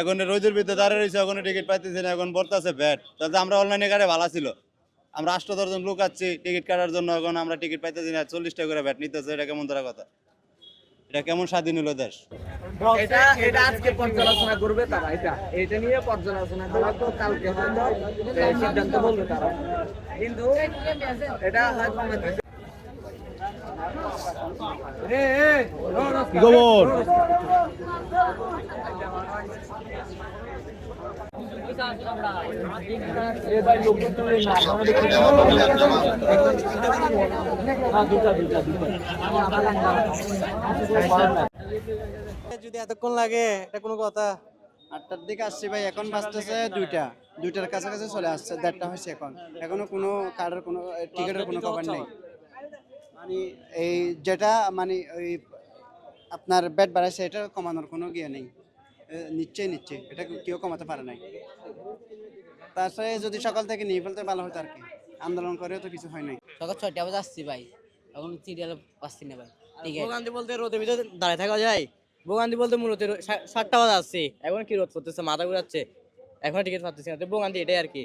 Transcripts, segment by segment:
এখন রোদের ভিতরে দাঁড়িয়ে রয়েছে, এখন টিকিট পাইতেছি না, এখন বলতেছে ব্যাট। তাহলে আমরা অনলাইনে কাটে ভালো ছিল, আমরা 8-10 জন লোক আছি টিকিট কাটার জন্য, এখন আমরা টিকিট পাইতেছি না, 40 টাকা করে ব্যাট নিতেছে। এটা কেমন ধরা কথা? এটা কেমন স্বাধীন হলো দেশ? এটা এটা আজকে পর্যালোচনা করবে তারা, এটা নিয়ে পর্যালোচনা করার তো কালকে হয়তো সিদ্ধান্ত বলবে তারা, কিন্তু এটা হয়তো কি খবর? যদি এতক্ষণ লাগে এটা কোনো কথা? 8টার দিকে আসছি ভাই, এখন বাজতেছে 2টার কাছাকাছি চলে আসছে, 1:30 হয়েছে। এখনো কোনো কার্ডের কোনো টিকিটের কোনো খবর নেই। মানে এই যেটা মানে ওই আপনার ব্যাট বাড়াইছে, এটা কমানোর কোনো গিয়ে নেই, নিচ্ছে এটা কেউ কমাতে পারে নাই। তাছাড়া যদি সকাল থেকে নিয়ে ফেলতে ভালো হতো আর কি, আন্দোলন করেও তো কিছু হয় নাই। সকাল 6টা বাজে আসছি ভাই, এখন সিরিয়াল পাচ্ছি না ভাই। ঠিক আছে, ভোগান্তি বলতে রোদের ভিতরে দাঁড়িয়ে থাকা যায়? ভোগান্তি বলতে মূলত 7টা বাজে আসছি, এখন কি রোদ করতেছে, মাথা ঘুরাচ্ছে, এখন টিকিট পাচ্ছি না, ভোগান্তি এটাই আর কি।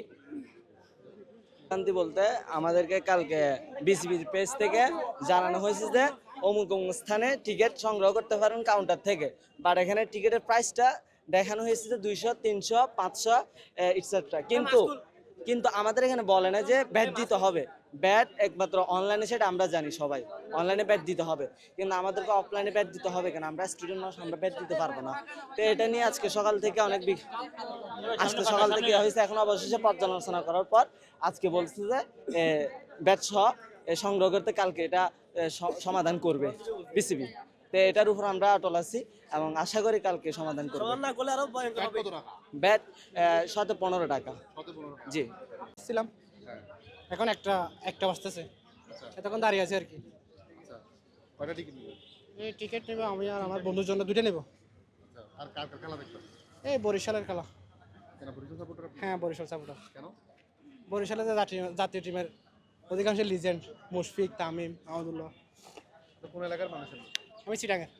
শান্তি বলতে আমাদেরকে কালকে বিসিবির পেজ থেকে জানানো হয়েছে যে অমুক অমুক স্থানে টিকিট সংগ্রহ করতে পারেন কাউন্টার থেকে, বাট এখানে টিকিটের প্রাইসটা দেখানো হয়েছে যে 200, 300, 500 ইটসেট্রা। কিন্তু আমাদের এখানে বলে না যে ব্যাট দিতে হবে। ব্যাট একমাত্র অনলাইনে, সেটা আমরা জানি সবাই, অনলাইনে ব্যাট দিতে হবে, কিন্তু আমাদেরকে অফলাইনে ব্যাট দিতে হবে কেন? আমরা স্টুডেন্ট মানুষ, আমরা ব্যাট দিতে পারবো না। তো এটা নিয়ে আজকে সকাল থেকে হয়েছে। এখন অবশেষে পর্যালোচনা করার পর আজকে বলছে যে ব্যাট সহ সংগ্রহ করতে কালকে এটা সমাধান করবে বিসিবি। তো এটার উপর আমরা অটল আছি এবং আশা করি কালকে সমাধান করবে। ব্যাট 15 টাকা। জি, ছিলাম, এখন একটা বাজতেছে, এতক্ষণ দাঁড়িয়ে আছে আর কি। এই টিকিট নেবো আমি আর আমার বন্ধুর জন্য, 2টা নেবো। এই বরিশালের খেলা। হ্যাঁ, বরিশাল সাপোর্টার। বরিশালের জাতীয় টিমের অধিকাংশ লিজেন্ড, মুশফিক, তামিম, আহমদুল্লাহ। কোন এলাকার মানুষ? আমি চিটাঙ্গের।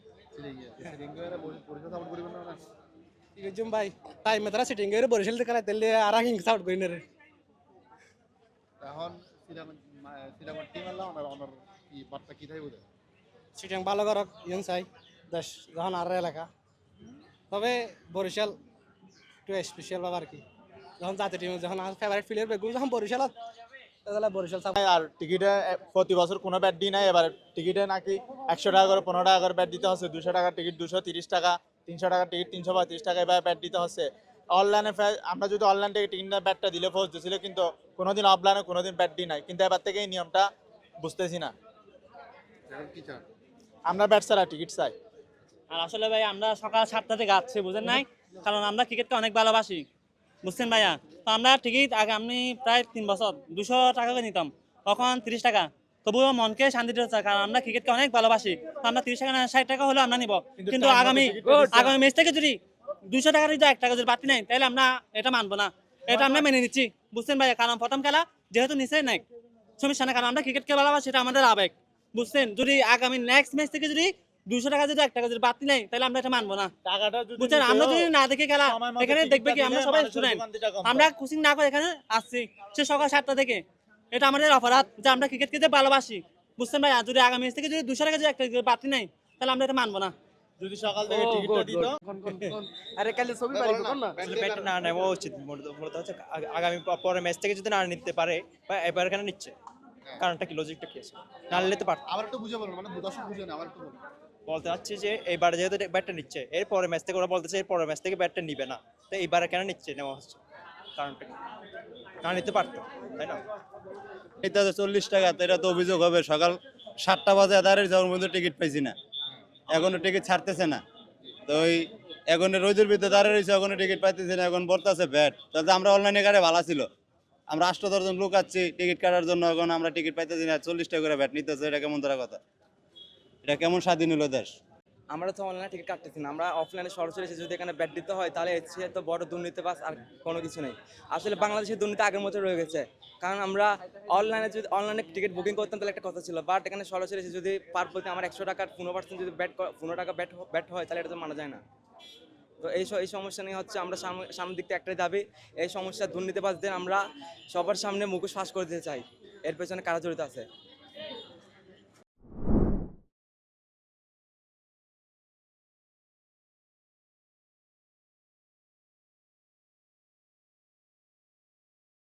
ভাই তাই মেতারা সিটিং করে বরিশাল খেলা তেলে আর আগে সাউট করি না রে। এখন সিনেমার টিম আল্লাহ ওনার কি বার্তা কি থাকবে? সিটিং ভালো করক ইয়ং চাই দেশ যখন আর এলাকা, তবে বরিশাল একটু স্পেশাল ব্যাপার আর কি। যখন জাতীয় টিম যখন ফেভারিট প্লেয়ার বেগুন যখন বরিশাল, তাহলে বরিশাল আর টিকিটে প্রতি বছর কোনো ব্যাট দিই নাই, এবার টিকিটে নাকি 100 টাকা করে 15 টাকা করে ব্যাট দিতে হচ্ছে, 200 টাকার টিকিট 230 টাকা, 300 টাকার টিকিট 335 টাকা এবার ব্যাট দিতে হচ্ছে। অনলাইনে আমরা যদি অনলাইন থেকে টিকিট ব্যাটটা দিলে ফোর্স দিয়েছিল, কিন্তু কোনোদিন অফলাইনে কোনোদিন ব্যাট দিই নাই, কিন্তু এবার থেকে এই নিয়মটা বুঝতেছি না। আমরা ব্যাট ছাড়া টিকিট চাই। আর আসলে ভাই আমরা সকাল 7টা থেকে আসছি, বুঝেন নাই, কারণ আমরা ক্রিকেটকে অনেক ভালোবাসি, বুঝছেন ভাইয়া। তো আমরা টিকিট আগে আমি প্রায় 3 বছর 200 টাকা করে নিতাম, তখন 30 টাকা, তবুও মনকে শান্তি দিতে, কারণ আমরা ক্রিকেটকে অনেক ভালোবাসি। তো আমরা 30 টাকা না 60 টাকা হলেও আমরা নিব, কিন্তু আগামী ম্যাচ থেকে যদি 200 টাকা যদি 1 টাকা যদি বাড়তি নেই, তাহলে আমরা এটা মানবো না, এটা আমরা মেনে নিচ্ছি, বুঝছেন ভাইয়া। কারণ প্রথম খেলা যেহেতু নিচে নাই, সমস্যা না, কারণ আমরা ক্রিকেটকে ভালোবাসি, এটা আমাদের আবেগ, বুঝছেন। যদি আগামী নেক্সট ম্যাচ থেকে যদি 200 টাকা যদি 1 টাকা যদি বাড়তি নেই, তাহলে আমরা এটা মানবো না, বুঝছেন। আমরা যদি না দেখে খেলা এখানে দেখবে কি, আমরা সবাই স্টুডেন্ট, আমরা কোচিং না করে এখানে আসছি সে সকাল 7টা থেকে, এটা আমাদের অপরাধ যে আমরা ক্রিকেটকে যে ভালোবাসি, বুঝছেন ভাই। যদি আগামী ম্যাচ থেকে যদি 200 টাকা যদি 1 টাকা বাড়তি নেই, তাহলে আমরা এটা মানবো না। যদি সকাল থেকে টিকিটটা দিত, আরে কালে ছবি পারিব কোন না? ব্যাট না নেওয়া উচিত, মূলত হচ্ছে আগামী পরের ম্যাচ থেকে যদি না নিতে পারে বা এবার কেন নিচ্ছে, কারণটা কি, লজিকটা কি আছে? না নিতে পারত। আবার একটু বুঝে বলুন, মানে দর্শক বুঝে না, আবার একটু বলুন। বলতে চাচ্ছি যে এইবার যেহেতু ব্যাটটা নিচ্ছে, এর পরের ম্যাচ থেকে ওরা বলতেছে এর পরের ম্যাচ থেকে ব্যাটটা নিবে না, তো এইবারে কেন নিচ্ছে, নেওয়া হচ্ছে, কারণটা কি? না নিতে পারতো, তাই না? এটা 40 টাকা, তো এটা তো অভিযোগ হবে। সকাল 7টা বাজে দাঁড়িয়ে যাওয়ার মধ্যে টিকিট পাইছি না, এখনো টিকিট ছাড়তেছে না। তো ওই এখন রোদের ভিতরে দাঁড়িয়ে রয়েছে, এখনো টিকিট পাইতেছি না, এখন বলতেছে ব্যাট। তাহলে আমরা অনলাইনে কাটে ভালো ছিল, আমরা 8-10 জন লোক আছি টিকিট কাটার জন্য, এখন আমরা টিকিট পাইতেছি না, 40 টাকা করে ব্যাট নিতেছে। এটা কেমন ধরা কথা? এটা কেমন স্বাধীন হলো দেশ? আমরা তো অনলাইনে টিকিট কাটতেছি না, আমরা অফলাইনে সরাসরি এসে যদি এখানে ব্যাট দিতে হয়, তাহলে এসে তো বড় দুর্নীতিবাজ আর কোনো কিছু নেই। আসলে বাংলাদেশের দুর্নীতি আগের মতো রয়ে গেছে, কারণ আমরা অনলাইনে টিকিট বুকিং করতাম তাহলে একটা কথা ছিল, বাট এখানে সরাসরি এসে যদি পার প্রতি আমার 100 টাকার 15% যদি 15 টাকা ব্যাট হয়, তাহলে এটা তো মানা যায় না। তো তো এই সমস্যা নিয়ে হচ্ছে আমরা সামনের দিকটা একটাই দাবি, এই সমস্যা দুর্নীতিবাজদের আমরা সবার সামনে মুখোশ ফাঁস করে দিতে চাই, এর পেছনে কারা জড়িত আছে।